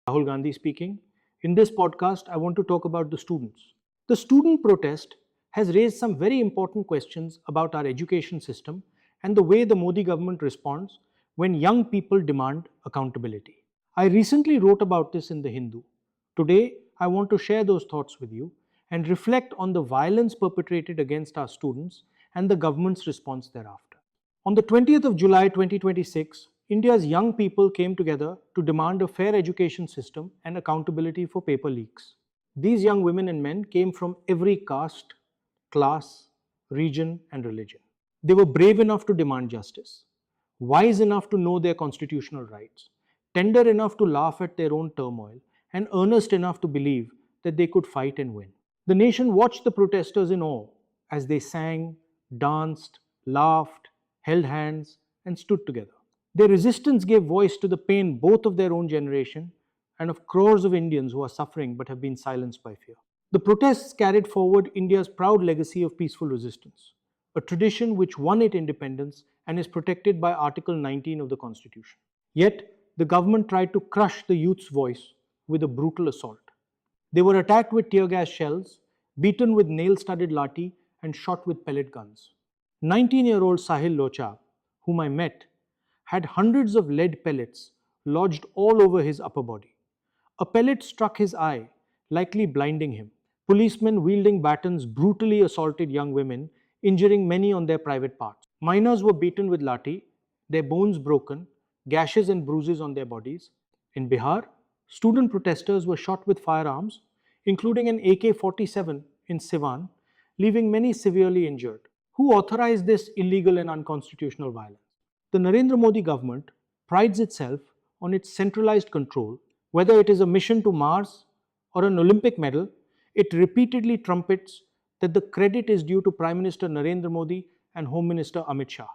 Rahul Gandhi speaking. In this podcast, I want to talk about the students. The student protest has raised some very important questions about our education system and the way the Modi government responds when young people demand accountability. I recently wrote about this in The Hindu. Today, I want to share those thoughts with you and reflect on the violence perpetrated against our students and the government's response thereafter. On the 20th of July 2026, India's young people came together to demand a fair education system and accountability for paper leaks. These young women and men came from every caste, class, region, and religion. They were brave enough to demand justice, wise enough to know their constitutional rights, tender enough to laugh at their own turmoil, and earnest enough to believe that they could fight and win. The nation watched the protesters in awe as they sang, danced, laughed, held hands, and stood together. Their resistance gave voice to the pain both of their own generation and of crores of Indians who are suffering but have been silenced by fear. The protests carried forward India's proud legacy of peaceful resistance, a tradition which won it independence and is protected by Article 19 of the Constitution. Yet, the government tried to crush the youth's voice with a brutal assault. They were attacked with tear gas shells, beaten with nail studded lathi, and shot with pellet guns. 19-year-old Sahil Locha, whom I met, had hundreds of lead pellets lodged all over his upper body. A pellet struck his eye, likely blinding him. Policemen wielding batons brutally assaulted young women, injuring many on their private parts. Minors were beaten with lathi, their bones broken, gashes and bruises on their bodies. In Bihar, student protesters were shot with firearms, including an AK-47 in Siwan, leaving many severely injured. Who authorized this illegal and unconstitutional violence? The Narendra Modi government prides itself on its centralized control. Whether it is a mission to Mars or an Olympic medal, it repeatedly trumpets that the credit is due to Prime Minister Narendra Modi and Home Minister Amit Shah.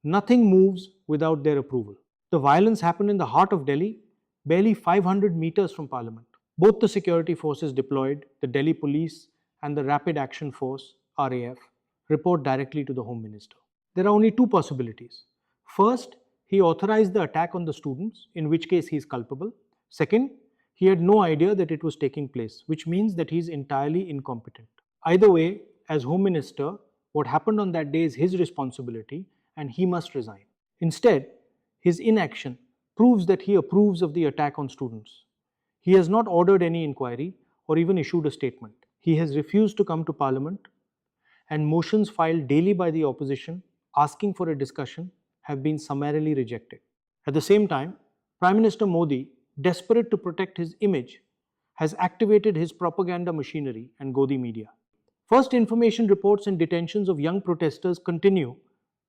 Nothing moves without their approval. The violence happened in the heart of Delhi, barely 500 meters from Parliament. Both the security forces deployed, the Delhi Police and the Rapid Action Force, RAF, report directly to the Home Minister. There are only two possibilities. First, he authorized the attack on the students, in which case he is culpable. Second, he had no idea that it was taking place, which means that he is entirely incompetent. Either way, as Home Minister, what happened on that day is his responsibility and he must resign. Instead, his inaction proves that he approves of the attack on students. He has not ordered any inquiry or even issued a statement. He has refused to come to Parliament, and motions filed daily by the opposition asking for a discussion have been summarily rejected. At the same time, Prime Minister Modi, desperate to protect his image, has activated his propaganda machinery and Godi media. First information reports and detentions of young protesters continue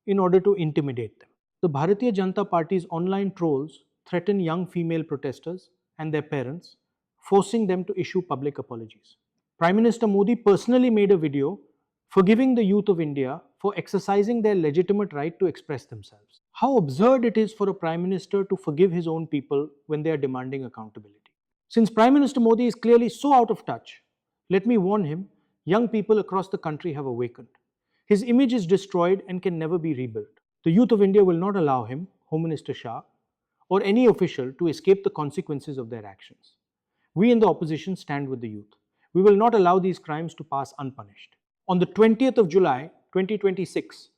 in order to intimidate them. The Bharatiya Janata Party's online trolls threaten young female protesters and their parents, forcing them to issue public apologies. Prime Minister Modi personally made a video forgiving the youth of India for exercising their legitimate right to express themselves. How absurd it is for a Prime Minister to forgive his own people when they are demanding accountability. Since Prime Minister Modi is clearly so out of touch, let me warn him, young people across the country have awakened. His image is destroyed and can never be rebuilt. The youth of India will not allow him, Home Minister Shah, or any official to escape the consequences of their actions. We in the opposition stand with the youth. We will not allow these crimes to pass unpunished. On the 20th of July 2026,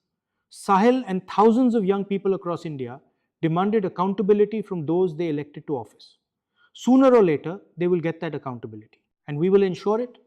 Sahil and thousands of young people across India demanded accountability from those they elected to office. Sooner or later, they will get that accountability, and we will ensure it